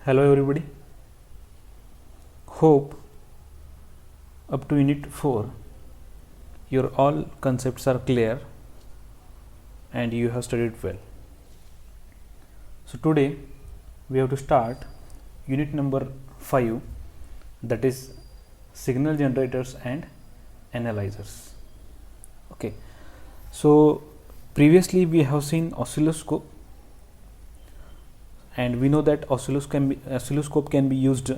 Hello everybody. Hope up to unit 4 your all concepts are clear and you have studied well. So today we have to start unit number 5, that is signal generators and analyzers. Okay. So previously we have seen oscilloscope, and we know that oscilloscope can be used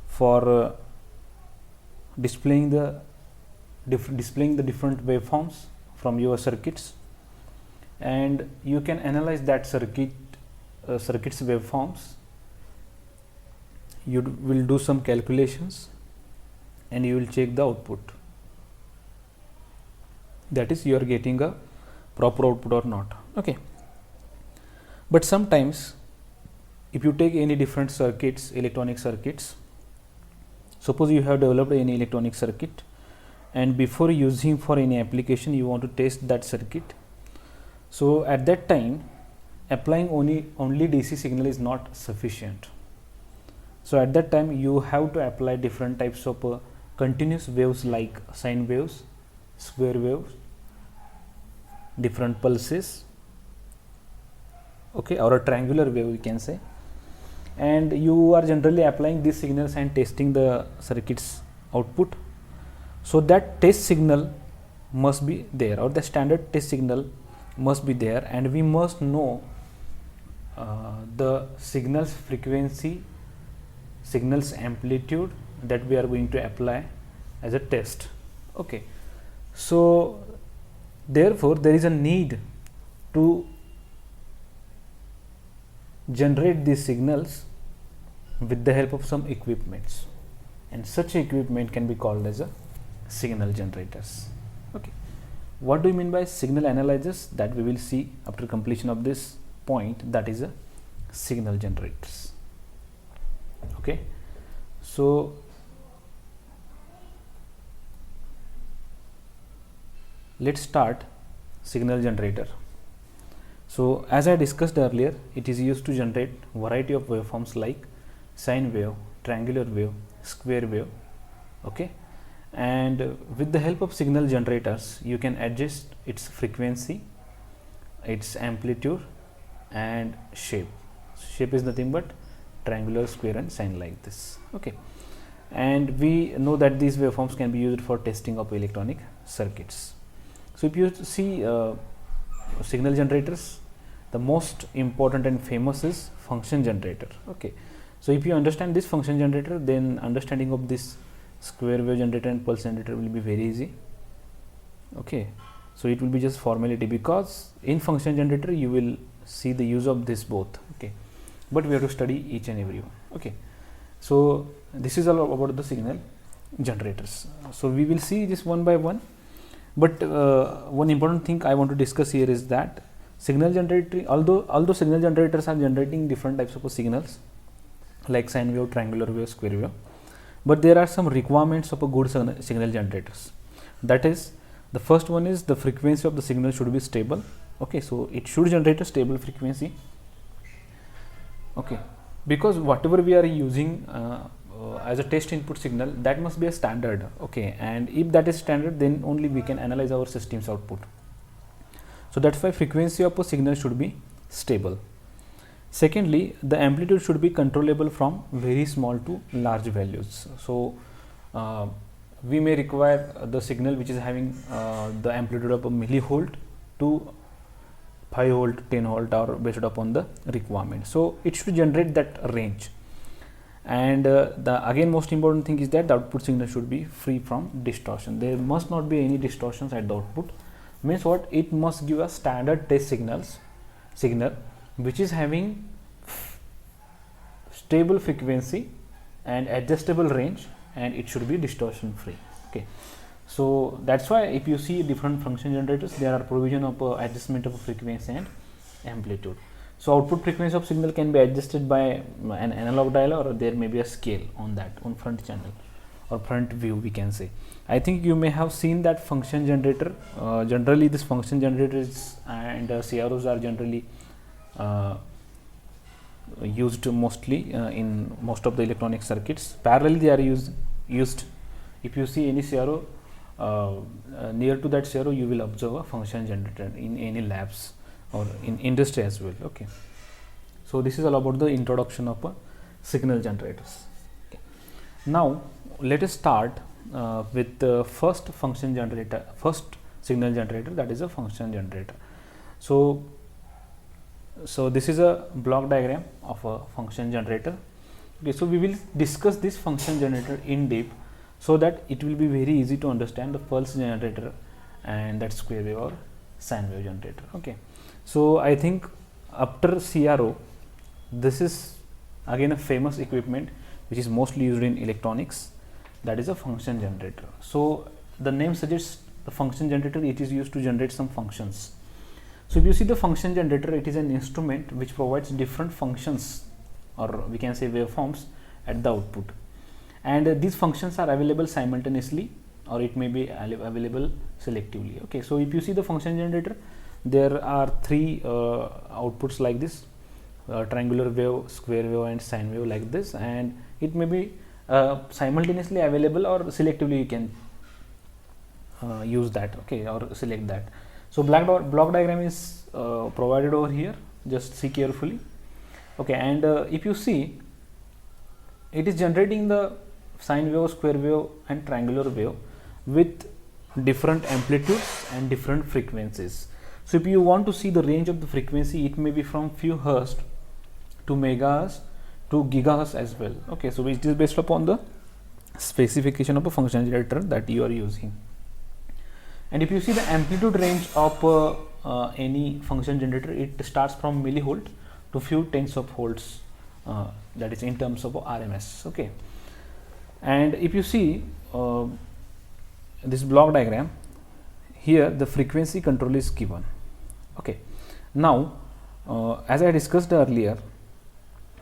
for displaying the different waveforms from your circuits, and you can analyze that circuits waveforms. You will do some calculations and you will check the output, that is you are getting a proper output or not. Okay, but sometimes if you take any different circuits, electronic circuits, suppose you have developed any electronic circuit and before using for any application you want to test that circuit. So at that time applying only DC signal is not sufficient. So at that time you have to apply different types of continuous waves like sine waves, square waves, different pulses, okay, or a triangular wave we can say, and you are generally applying these signals and testing the circuit's output. So that test signal must be there, or the standard test signal must be there, and we must know the signal's frequency, signal's amplitude that we are going to apply as a test. Okay, so therefore there is a need to generate these signals with the help of some equipments, and such equipment can be called as a signal generators. Okay, what do you mean by signal analyzers? That we will see after completion of this point, that is a signal generators. Okay, so let's start signal generator. So as I discussed earlier, it is used to generate variety of waveforms like sine wave, triangular wave, square wave. Okay, and with the help of signal generators you can adjust its frequency, its amplitude and shape. Shape is nothing but triangular, square and sine, like this. Okay, and we know that these waveforms can be used for testing of electronic circuits. So if you see signal generators, the most important and famous is function generator. Okay, so if you understand this function generator, then understanding of this square wave generator and pulse generator will be very easy. Okay, so it will be just formality, because in function generator you will see the use of this both. Okay, but we have to study each and every one. Okay, so this is all about the signal generators. So we will see this one by one. But one important thing I want to discuss here is that signal generator, although signal generators are generating different types of signals like sine wave, triangular wave, square wave, but there are some requirements of a good signal generators. That is, the first one is the frequency of the signal should be stable. Okay, so it should generate a stable frequency. Okay, because whatever we are using as a test input signal, that must be a standard. Okay, and if that is standard, then only we can analyze our system's output. So that's why frequency of a signal should be stable. Secondly, the amplitude should be controllable from very small to large values. So we may require the signal which is having the amplitude of a millivolt to 5 volt, 10 volt, or based upon the requirement. So it should generate that range. And the again most important thing is that the output signal should be free from distortion. There must not be any distortions at the output. Means what? It must give a standard test signal which is having stable frequency and adjustable range, and it should be distortion free. Okay, so that's why if you see different function generators, there are provision of adjustment of frequency and amplitude. So output frequency of signal can be adjusted by an analog dial, or there may be a scale on that, on front channel or front view we can say. I think you may have seen that function generator. Generally this function generators and CROs are generally used mostly in most of the electronic circuits. Parallelly they are used. If you see any CRO, near to that CRO you will observe a function generator in any labs or in industry as well. Okay, so this is all about the introduction of signal generators. Okay. Now let us start with the first signal generator, that is a function generator. So this is a block diagram of a function generator. Okay, so we will discuss this function generator in depth so that it will be very easy to understand the pulse generator and that square wave or sine wave generator. Okay, so I think after CRO, this is again a famous equipment which is mostly used in electronics, that is a function generator. So the name suggests the function generator, it is used to generate some functions. So if you see the function generator, it is an instrument which provides different functions, or we can say waveforms, at the output, and these functions are available simultaneously or it may be available selectively. Okay, so if you see the function generator, there are three outputs like this, triangular wave, square wave and sine wave like this, and it may be simultaneously available or selectively you can use that, okay, or select that. So block diagram is provided over here, just see carefully. Okay, and if you see, it is generating the sine wave, square wave and triangular wave with different amplitudes and different frequencies. So if you want to see the range of the frequency, it may be from few hertz to megahertz to gigahertz as well. Okay, so it is based upon the specification of a function generator that you are using. And if you see the amplitude range of any function generator, it starts from millivolt to few tens of volts, that is in terms of RMS. Okay, and if you see this block diagram, here the frequency control is given. Okay, now as I discussed earlier,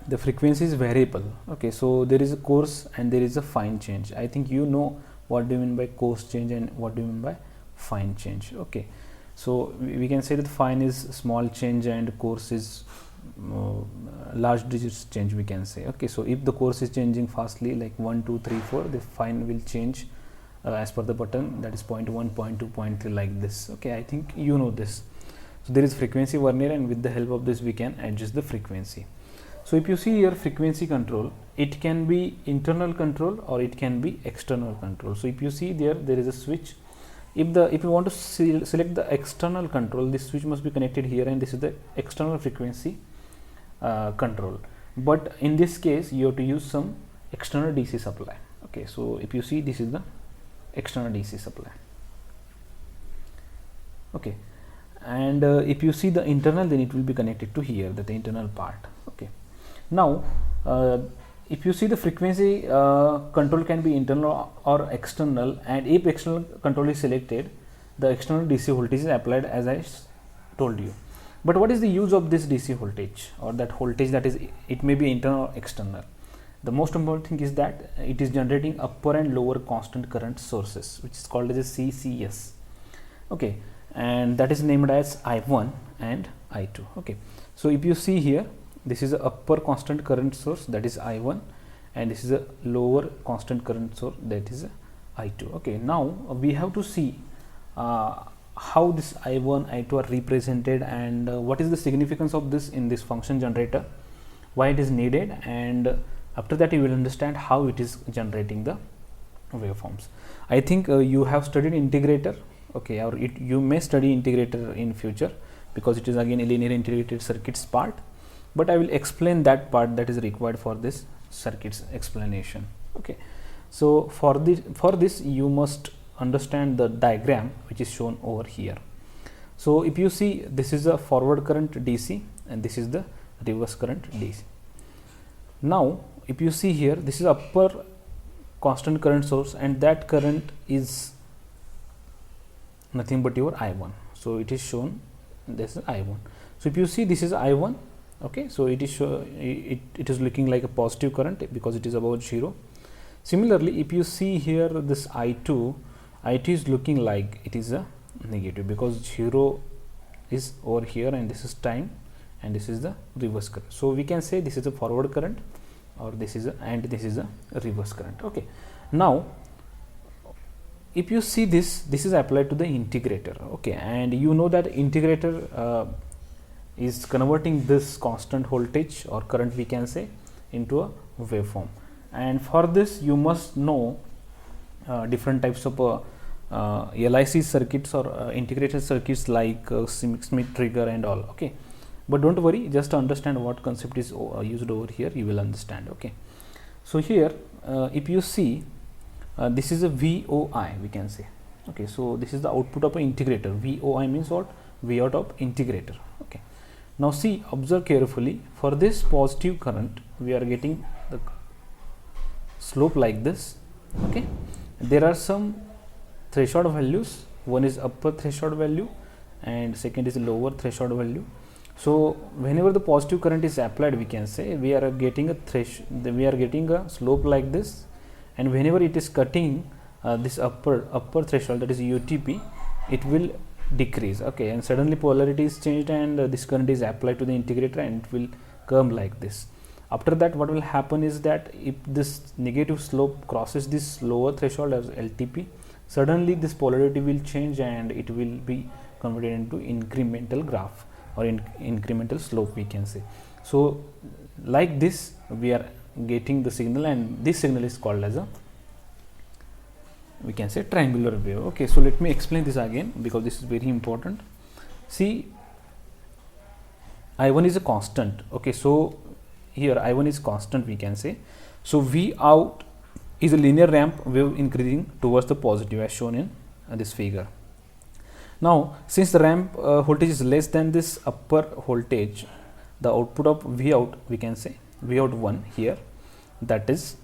the frequency is variable. Okay, so there is a coarse and there is a fine change. I think you know what do you mean by coarse change and what do you mean by fine change. Okay, so we can say that fine is small change and coarse is large digits change, we can say. Okay, so if the coarse is changing fastly, like 1 2 3 4, the fine will change as per the button, that is 0.1 0.2 0.3 like this. Okay, I think you know this. So there is frequency vernier, and with the help of this we can adjust the frequency. So if you see here frequency control, it can be internal control or it can be external control. So if you see there is a switch. If you want to select the external control, this switch must be connected here, and this is the external frequency control. But in this case you have to use some external DC supply. Okay, so if you see, this is the external DC supply. Okay, and if you see the internal, then it will be connected to here, that the internal part. Okay, now if you see the frequency control can be internal or external, and if external control is selected, the external DC voltage is applied as I told you. But what is the use of this DC voltage, or that voltage, that is, it may be internal or external? The most important thing is that it is generating upper and lower constant current sources, which is called as a CCS. Okay, and that is named as I1 and I2. Okay, so if you see here, this is a upper constant current source, that is I1, and this is a lower constant current source, that is I2. Okay, now we have to see how this I1, I2 are represented, and what is the significance of this in this function generator, why it is needed, and after that you will understand how it is generating the waveforms. I think you have studied integrator, okay, or you may study integrator in future, because it is again a linear integrated circuits part, but I will explain that part that is required for this circuits explanation. Okay, so for this you must understand the diagram which is shown over here. So if you see, this is a forward current DC and this is the reverse current DC. Now if you see here, this is upper constant current source, and that current is nothing but your I1. So it is shown, this is I1. So if you see, this is I1. Okay, so it is it is looking like a positive current because it is about 0. Similarly, if you see here, this I2 is looking like it is a negative because 0 is over here, and this is time and this is the reverse current. So we can say this is a forward current, or this is a, and this is a reverse current. Okay, now if you see this is applied to the integrator. Okay, and you know that integrator is converting this constant voltage or current, we can say, into a waveform. And for this you must know different types of LIC circuits or integrated circuits like Schmitt trigger and all. Okay, but don't worry, just understand what concept is used over here, you will understand. Okay, so here if you see this is a VOI, we can say. Okay, so this is the output of an integrator. VOI means what? V out of integrator. Okay, now see, observe carefully. For this positive current, we are getting the slope like this. Okay, there are some threshold values. One is upper threshold value and second is lower threshold value. So whenever the positive current is applied, we can say we are getting a slope like this, and whenever it is cutting this upper threshold, that is UTP, it will decrease. Okay, and suddenly polarity is changed and this current is applied to the integrator and it will come like this. After that, what will happen is that if this negative slope crosses this lower threshold as LTP, suddenly this polarity will change and it will be converted into incremental graph or incremental slope, we can say. So like this we are getting the signal, and this signal is called as a, we can say, triangular wave. Okay, so let me explain this again because this is very important. See, I1 is a constant. Okay, so here I1 is constant, we can say. So V out is a linear ramp wave increasing towards the positive as shown in this figure. Now since the ramp voltage is less than this upper voltage, the output of V out, we can say V out 1 here, that is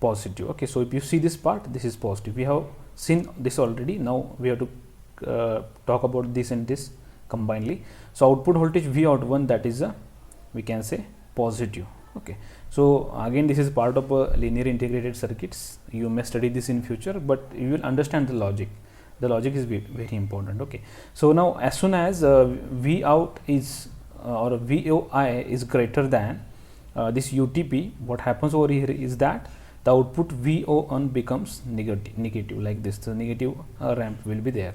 positive. Okay, so if you see this part, this is positive. We have seen this already. Now we have to talk about this and this combinedly. So output voltage V out 1, that is a, we can say, positive. Okay, so again this is part of linear integrated circuits. You may study this in future, but you will understand the logic. The logic is very important. Okay, so now as soon as V out is or VOI is greater than this UTP, what happens over here is that the output VO1 becomes negative like this. The negative ramp will be there.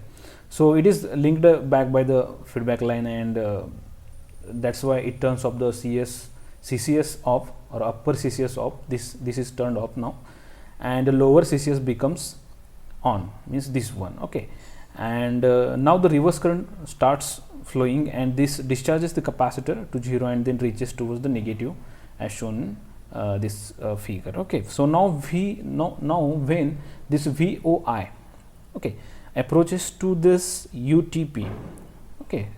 So it is linked back by the feedback line, and that's why it turns off the CCS off, or upper CCS off. This is turned off now, and the lower CCS becomes on, means this one. Okay, and now the reverse current starts flowing, and this discharges the capacitor to 0 and then reaches towards the negative as shown in this figure. Okay, so now when this VOI, okay, approaches to this UTP, okay,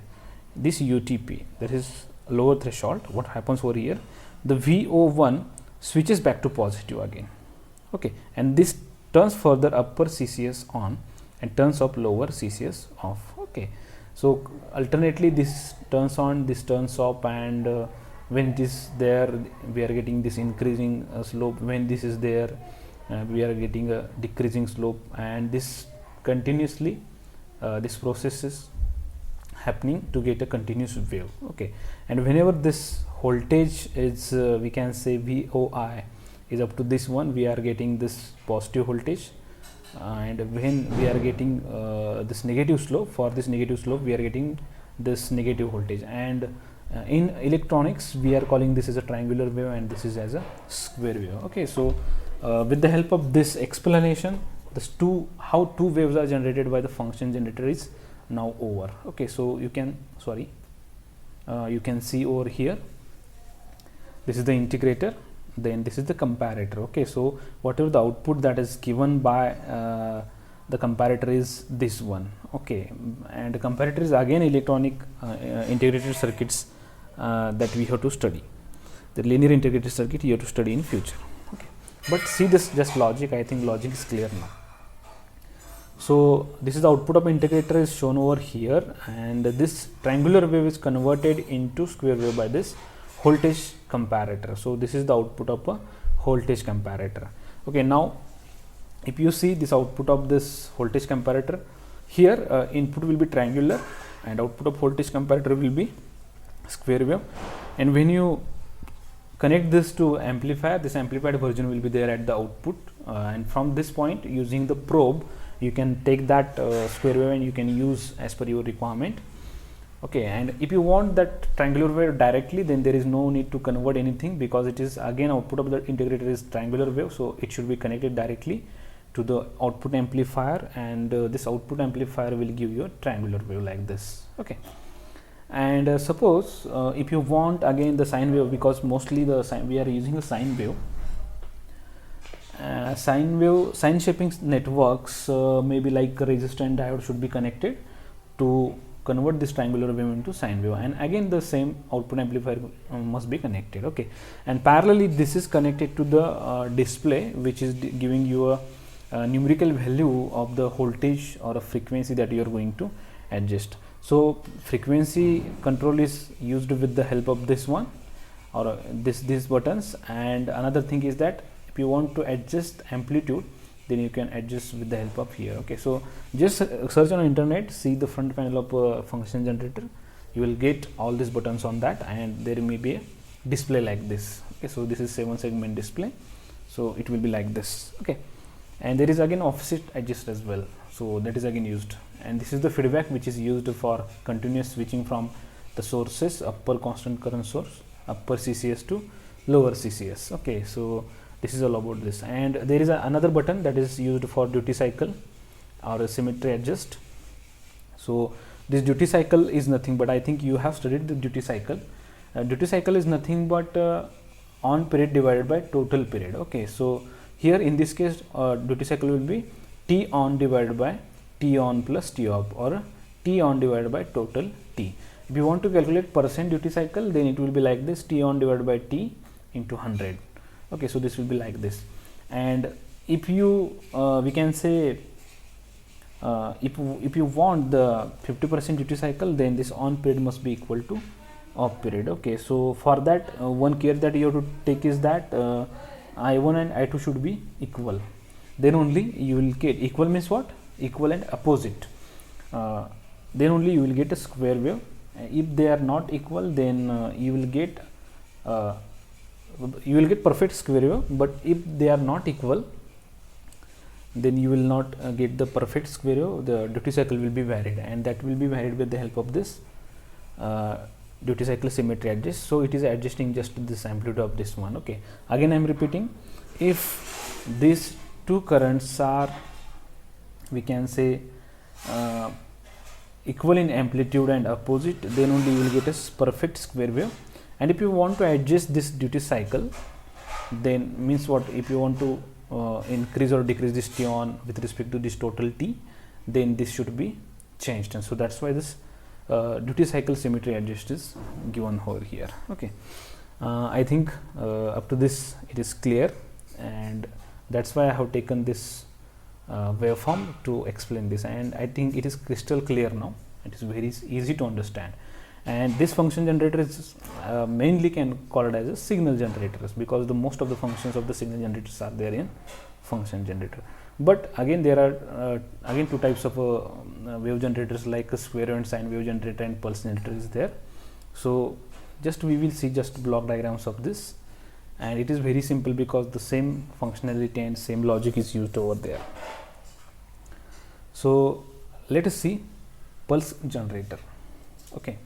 this UTP, that is lower threshold, what happens over here, the VO1 switches back to positive again. Okay, and this turns further upper CCS on and turns off lower CCS off. Okay, so alternately this turns on, this turns off, and when this there, we are getting this increasing slope. When this is there, we are getting a decreasing slope, and this continuously this process is happening to get a continuous wave. Okay, and whenever this voltage is we can say VOI is up to this one, we are getting this positive voltage, and when we are getting this negative slope, for this negative slope we are getting this negative voltage. And in electronics we are calling this as a triangular wave, and this is as a square wave. Okay, so with the help of this explanation, this how two waves are generated by the function generator is now over. Okay, so you can you can see over here, this is the integrator, then this is the comparator. Okay, so whatever the output that is given by the comparator is this one. Okay, and the comparator is again electronic integrated circuits that we have to study. The linear integrated circuit you have to study in future. Okay, but see this just logic. I think logic is clear now. So this is the output of integrator is shown over here, and this triangular wave is converted into square wave by this voltage comparator. So this is the output of a voltage comparator. Okay, now if you see this output of this voltage comparator, here input will be triangular and output of voltage comparator will be square wave. And when you connect this to amplifier, this amplified version will be there at the output, and from this point, using the probe, you can take that square wave and you can use as per your requirement. Okay, and if you want that triangular wave directly, then there is no need to convert anything, because it is again output of the integrator is triangular wave, so it should be connected directly to the output amplifier, and this output amplifier will give you a triangular wave like this. Okay, and suppose if you want again the sine wave, because mostly the we are using a sine wave. Sine shaping networks, maybe like a resistor and diode should be connected to convert this triangular wave into sine wave, and again the same output amplifier must be connected. Okay, and parallelly this is connected to the display, which is giving you a numerical value of the voltage or a frequency that you are going to adjust. So frequency control is used with the help of this one, or these buttons. And another thing is that if you want to adjust amplitude, then you can adjust with the help of here. Okay, so just search on internet, see the front panel of function generator, you will get all these buttons on that, and there may be a display like this. Okay, so this is 7 segment display, so it will be like this. Okay, and there is again offset adjust as well, so that is again used. And this is the feedback which is used for continuous switching from the sources, upper constant current source, upper CCS to lower CCS. Okay, so this is all about this. And there is another button that is used for duty cycle or a symmetry adjust. So this duty cycle is nothing but, I think you have studied the duty cycle. Duty cycle is nothing but on period divided by total period. Okay, so here in this case duty cycle will be T on divided by T on plus T off, or T on divided by total T. If you want to calculate percent duty cycle, then it will be like this, T on divided by T into 100. Okay, so this will be like this. And if you we can say if you want the 50% duty cycle, then this on period must be equal to off period. Okay, so for that one care that you have to take is that I1 and I2 should be equal, then only you will get, equal means what, equal and opposite, then only you will get a square wave. If they are not equal, then you will get perfect square wave. But if they are not equal, then you will not get the perfect square wave. The duty cycle will be varied, and that will be varied with the help of this duty cycle symmetry adjust. So it is adjusting just this amplitude of this one. Okay, again I am repeating, if these two currents are, we can say, equal in amplitude and opposite, then only you will get a perfect square wave. And if you want to adjust this duty cycle, then means what, if you want to increase or decrease this T on with respect to this total T, then this should be changed. And so that's why this duty cycle symmetry adjust is given over here. Okay, I think up to this it is clear, and that's why I have taken this waveform to explain this, and I think it is crystal clear now. It is very easy to understand. And this function generator is mainly can call it as a signal generators, because the most of the functions of the signal generators are there in function generator. But again there are again two types of wave generators, like a square wave and sine wave generator, and pulse generator is there. So just we will see just block diagrams of this, and it is very simple because the same functionality and same logic is used over there. So let us see pulse generator. Okay,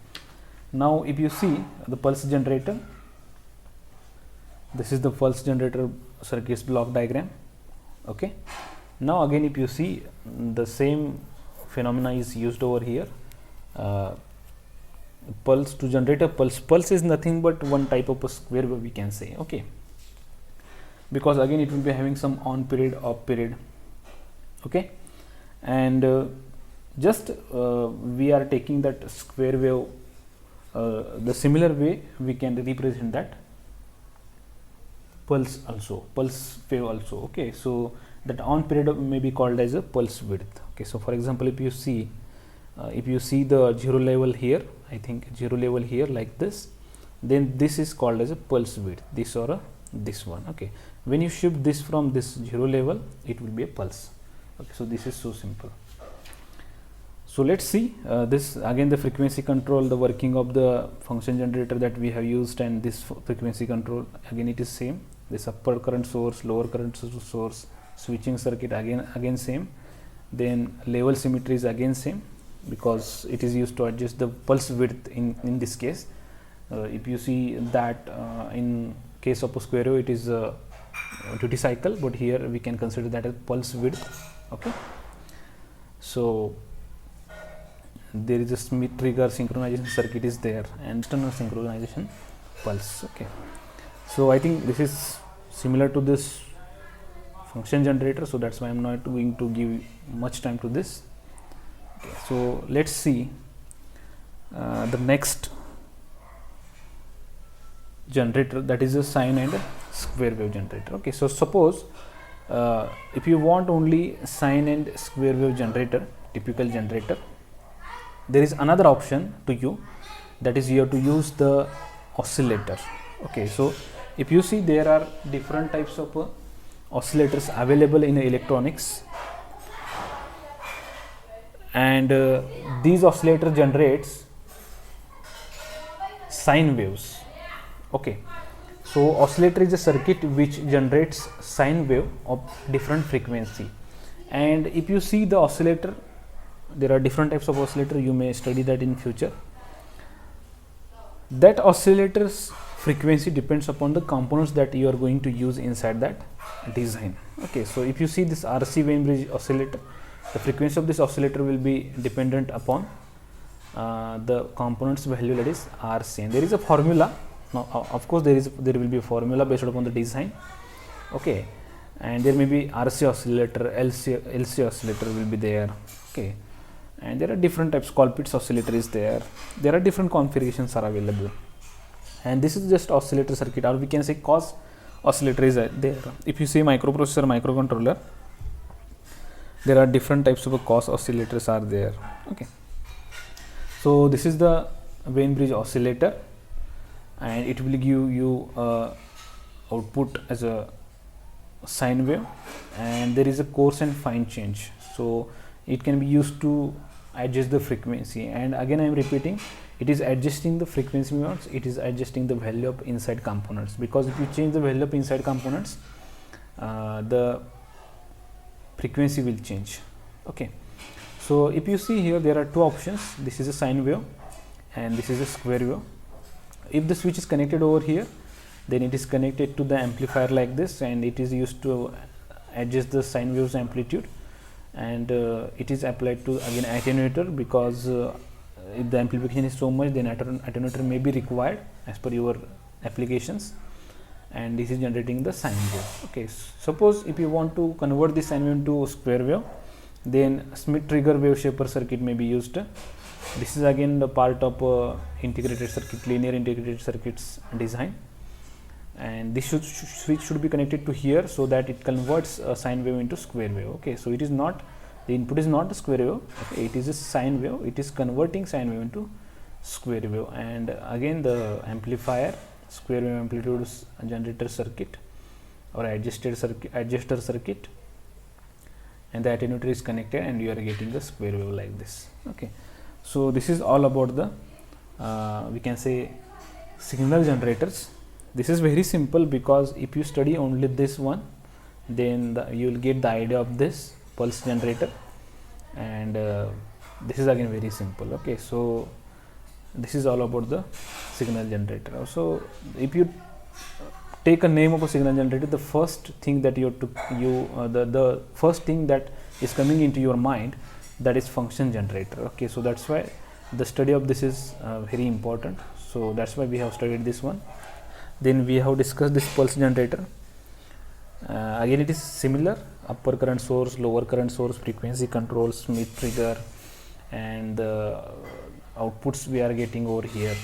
now if you see the pulse generator, this is the pulse generator circuits block diagram. Okay, now again if you see, the same phenomena is used over here. Pulse to generate a pulse is nothing but one type of a square wave, we can say. Okay, because again it will be having some on period, off period. Okay, and just we are taking that square wave the similar way we can represent that pulse also, pulse wave also. Okay, so that on period may be called as a pulse width. Okay, so for example, if you see the zero level here, I think zero level here like this, then this is called as a pulse width, this or this one. Okay, when you shift this from this zero level, it will be a pulse. Okay, so this is so simple. So let's see this again, the frequency control, the working of the function generator that we have used, and this frequency control again it is same. This upper current source, lower current source, switching circuit again same. Then level symmetry is again same, because it is used to adjust the pulse width in this case. If you see that in case of a square wave it is a duty cycle, but here we can consider that as pulse width. Okay, so there is a Smith trigger synchronization circuit is there, and external synchronization pulse. Okay, so I think this is similar to this function generator, so that's why I'm not going to give much time to this. Okay, so let's see the next generator, that is a sine and a square wave generator. Okay, so suppose if you want only sine and square wave generator, typical generator, there is another option to you, that is you have to use the oscillator. Okay, so if you see, there are different types of oscillators available in electronics, and these oscillator generates sine waves. Okay, so oscillator is a circuit which generates sine wave of different frequency. And if you see the oscillator, there are different types of oscillator, you may study that in future. That oscillator's frequency depends upon the components that you are going to use inside that design. Okay, so if you see this RC Wien bridge oscillator, the frequency of this oscillator will be dependent upon the components value, that is RC, and there is a formula. Now, of course, there will be a formula based upon the design. Okay, and there may be RC oscillator, LC oscillator will be there. Okay, and there are different types. Colpitts oscillator is there. There are different configurations are available, and this is just oscillator circuit, or we can say cos oscillator is there. If you see microprocessor, microcontroller, there are different types of cos oscillators are there. Okay, so this is the Wien bridge oscillator, and it will give you output as a sine wave, and there is a coarse and fine change, so it can be used to adjust the frequency. And again I am repeating, it is adjusting the frequency modes, it is adjusting the value of inside components, because if you change the value of inside components, the frequency will change. Okay, so if you see here, there are two options. This is a sine wave and this is a square wave. If the switch is connected over here, then it is connected to the amplifier like this, and it is used to adjust the sine wave's amplitude, and it is applied to again attenuator, because if the amplification is so much, then attenuator may be required as per your applications, and this is generating the sine wave. Okay, suppose if you want to convert this sine wave into square wave, then Smith trigger wave shaper circuit may be used. This is again the part of integrated circuit, linear integrated circuits design, and this switch should be connected to here, so that it converts a sine wave into square wave. Okay, so it is not, the input is not the square wave, okay, it is a sine wave, it is converting sine wave into square wave. And again the amplifier, square wave amplitude generator circuit or adjuster circuit, and the attenuator is connected, and you are getting the square wave like this. Okay, so this is all about the we can say signal generators. This is very simple, because if you study only this one, then you will get the idea of this pulse generator, and this is again very simple. Okay, so this is all about the signal generator. So if you take a name of a signal generator, the first thing that the first thing that is coming into your mind, that is function generator. Okay, so that's why the study of this is very important, so that's why we have studied this one. Then we have discussed this pulse generator. Again it is similar, upper current source, lower current source, frequency control, Smith trigger, and the outputs we are getting over here.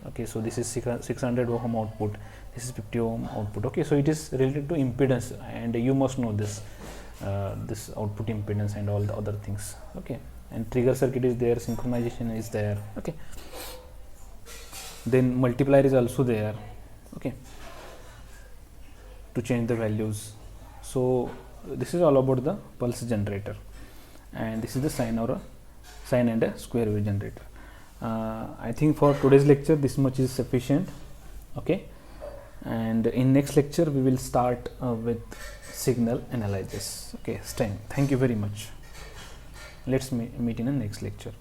Okay, so this is 600 ohm output, this is 50 ohm output. Okay, so it is related to impedance, and you must know this this output impedance and all the other things. Okay, and trigger circuit is there, synchronization is there. Okay, then multiplier is also there. Okay, to change the values. So this is all about the pulse generator, and this is the sine or a sine and a square wave generator. I think for today's lecture this much is sufficient. Okay, and in next lecture we will start with signal analysis. Okay, thank you very much. Let's meet in the next lecture.